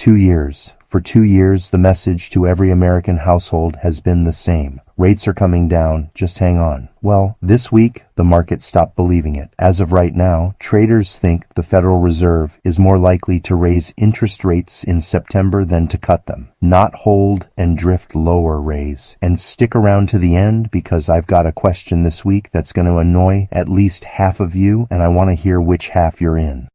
2 years. For 2 years, the message to every American household has been the same. Rates are coming down, just hang on. Well, this week, the market stopped believing it. As of right now, traders think the Federal Reserve is more likely to raise interest rates in September than to cut them. Not hold and drift lower, raise. And stick around to the end, because I've got a question this week that's going to annoy at least half of you, and I want to hear which half you're in.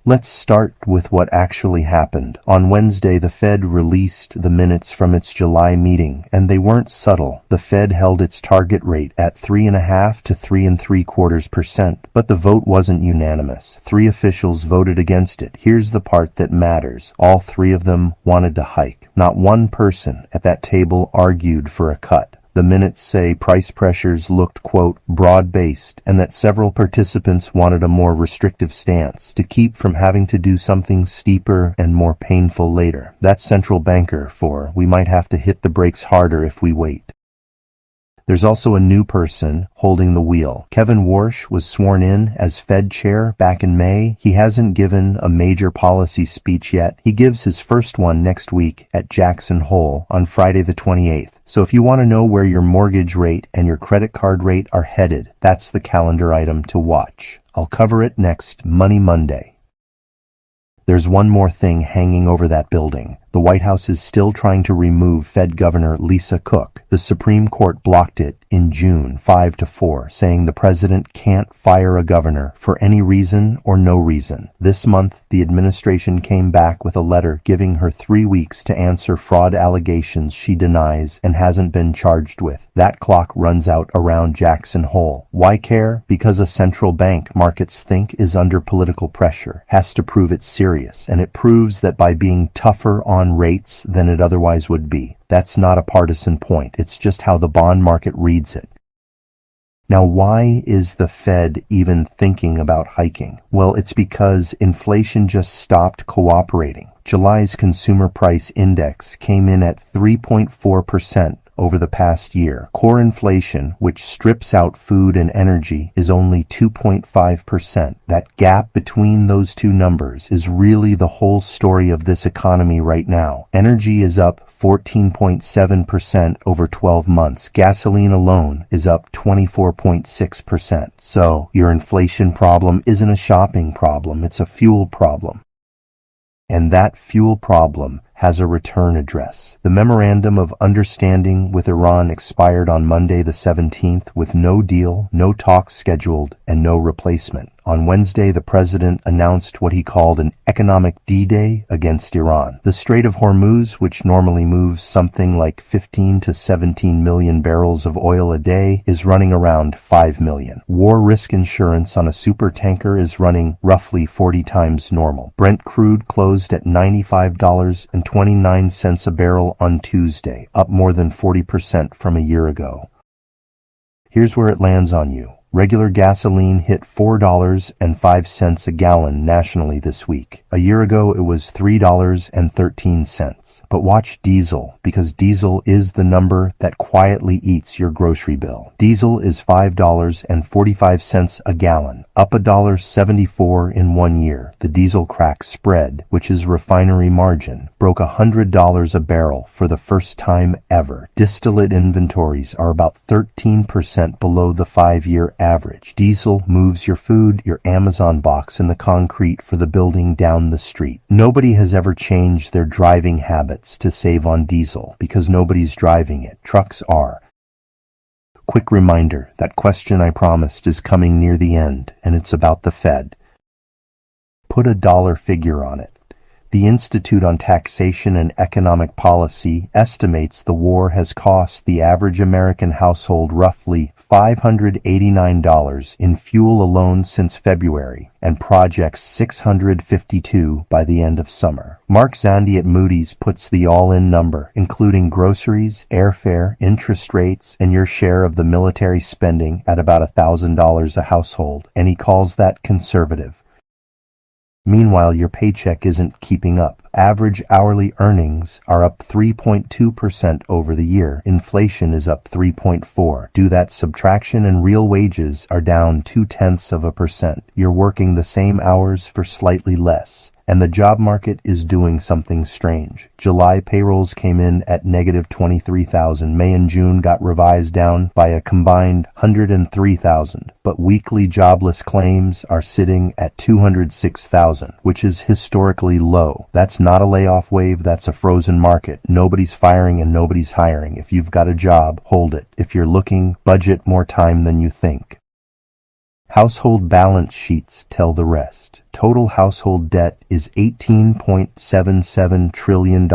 Let's start with what actually happened. On Wednesday, the Fed released the minutes from its July meeting, and they weren't subtle. The Fed held its target rate at 3.5 to 3.75%, but the vote wasn't unanimous. 3 officials voted against it. Here's the part that matters. All 3 of them wanted to hike. Not one person at that table argued for a cut. The minutes say price pressures looked, quote, broad-based, and that several participants wanted a more restrictive stance to keep from having to do something steeper and more painful later. That's central banker for we might have to hit the brakes harder if we wait. There's also a new person holding the wheel. Kevin Warsh was sworn in as Fed chair back in May. He hasn't given a major policy speech yet. He gives his first one next week at Jackson Hole on Friday the 28th. So if you want to know where your mortgage rate and your credit card rate are headed, that's the calendar item to watch. I'll cover it next Money Monday. There's one more thing hanging over that building. The White House is still trying to remove Fed Governor Lisa Cook. The Supreme Court blocked it in June 5-4, saying the president can't fire a governor for any reason or no reason. This month, the administration came back with a letter giving her 3 weeks to answer fraud allegations she denies and hasn't been charged with. That clock runs out around Jackson Hole. Why care? Because a central bank markets think is under political pressure, has to prove it's serious, and it proves that by being tougher on rates than it otherwise would be. That's not a partisan point. It's just how the bond market reads it. Now, why is the Fed even thinking about hiking? Well, it's because inflation just stopped cooperating. July's consumer price index came in at 3.4%. Over the past year. Core inflation, which strips out food and energy, is only 2.5%. That gap between those two numbers is really the whole story of this economy right now. Energy is up 14.7% over 12 months. Gasoline alone is up 24.6%. So, your inflation problem isn't a shopping problem, it's a fuel problem. And that fuel problem has a return address. The memorandum of understanding with Iran expired on Monday the 17th with no deal, no talks scheduled, and no replacement. On Wednesday, the president announced what he called an economic D-Day against Iran. The Strait of Hormuz, which normally moves something like 15 to 17 million barrels of oil a day, is running around 5 million. War risk insurance on a supertanker is running roughly 40 times normal. Brent crude closed at $95.29 a barrel on Tuesday, up more than 40% from a year ago. Here's where it lands on you. Regular gasoline hit $4.05 a gallon nationally this week. A year ago, it was $3.13. But watch diesel, because diesel is the number that quietly eats your grocery bill. Diesel is $5.45 a gallon, up $1.74 in 1 year. The diesel crack spread, which is refinery margin, broke $100 a barrel for the first time ever. Distillate inventories are about 13% below the 5-year average. Diesel moves your food, your Amazon box, and the concrete for the building down the street. Nobody has ever changed their driving habits to save on diesel because nobody's driving it. Trucks are. Quick reminder, that question I promised is coming near the end, and it's about the Fed. Put a dollar figure on it. The Institute on Taxation and Economic Policy estimates the war has cost the average American household roughly $589 in fuel alone since February, and projects $652 by the end of summer. Mark Zandi at Moody's puts the all-in number, including groceries, airfare, interest rates, and your share of the military spending, at about $1,000 a household, and he calls that conservative. Meanwhile, your paycheck isn't keeping up. Average hourly earnings are up 3.2% over the year. Inflation is up 3.4%. Do that subtraction and real wages are down 0.2%. You're working the same hours for slightly less. And the job market is doing something strange. July payrolls came in at negative 23,000. May and June got revised down by a combined 103,000. But weekly jobless claims are sitting at 206,000, which is historically low. That's not a layoff wave, that's a frozen market. Nobody's firing and nobody's hiring. If you've got a job, hold it. If you're looking, budget more time than you think. Household balance sheets tell the rest. Total household debt is $18.77 trillion.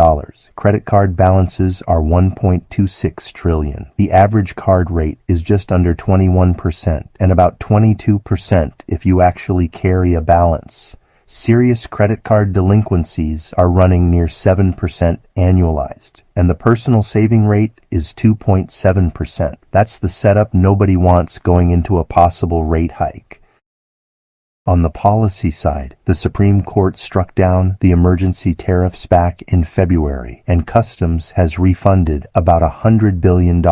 Credit card balances are $1.26 trillion. The average card rate is just under 21% and about 22% if you actually carry a balance. Serious credit card delinquencies are running near 7% annualized, and the personal saving rate is 2.7%. That's the setup nobody wants going into a possible rate hike. On the policy side, the Supreme Court struck down the emergency tariffs back in February, and Customs has refunded about $100 billion.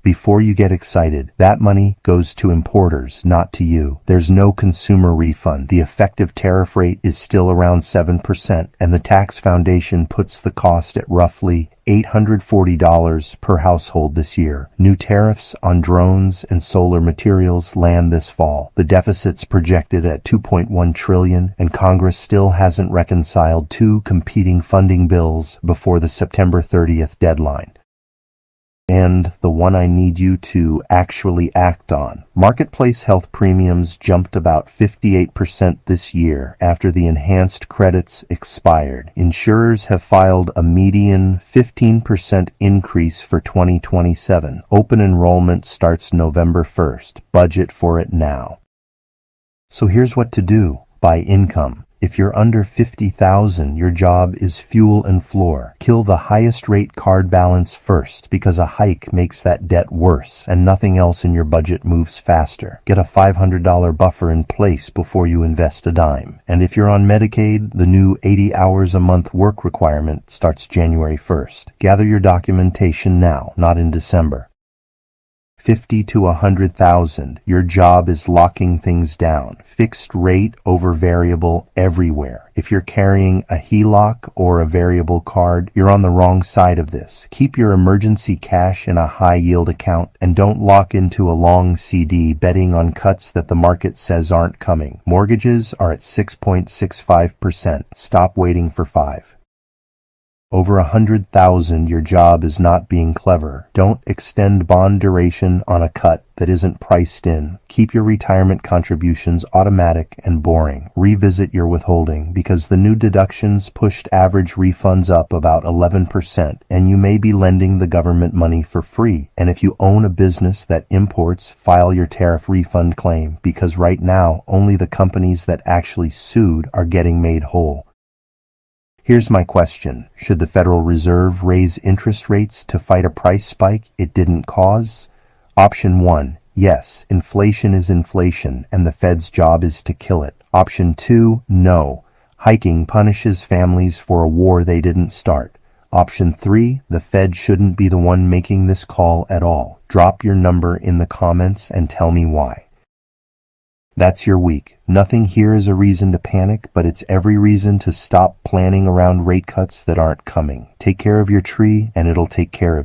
Before you get excited, that money goes to importers, not to you. There's no consumer refund. The effective tariff rate is still around 7%, and the Tax Foundation puts the cost at roughly $840 per household this year. New tariffs on drones and solar materials land this fall. The deficit's projected at $2.1 trillion, and Congress still hasn't reconciled two competing funding bills before the September 30th deadline. And the one I need you to actually act on. Marketplace health premiums jumped about 58% this year after the enhanced credits expired. Insurers have filed a median 15% increase for 2027. Open enrollment starts November 1st. Budget for it now. So here's what to do. By income. If you're under 50,000, your job is fuel and floor. Kill the highest rate card balance first, because a hike makes that debt worse and nothing else in your budget moves faster. Get a $500 buffer in place before you invest a dime. And if you're on Medicaid, the new 80 hours a month work requirement starts January 1st. Gather your documentation now, not in December. 50 to 100,000. Your job is locking things down. Fixed rate over variable everywhere. If you're carrying a HELOC or a variable card, you're on the wrong side of this. Keep your emergency cash in a high yield account and don't lock into a long CD betting on cuts that the market says aren't coming. Mortgages are at 6.65%. Stop waiting for 5. Over 100,000, your job is not being clever. Don't extend bond duration on a cut that isn't priced in. Keep your retirement contributions automatic and boring. Revisit your withholding because the new deductions pushed average refunds up about 11%, and you may be lending the government money for free. And if you own a business that imports, file your tariff refund claim because right now only the companies that actually sued are getting made whole. Here's my question. Should the Federal Reserve raise interest rates to fight a price spike it didn't cause? Option 1. Yes, inflation is inflation, and the Fed's job is to kill it. Option 2. No. Hiking punishes families for a war they didn't start. Option 3. The Fed shouldn't be the one making this call at all. Drop your number in the comments and tell me why. That's your week. Nothing here is a reason to panic, but it's every reason to stop planning around rate cuts that aren't coming. Take care of your tree, and it'll take care of you.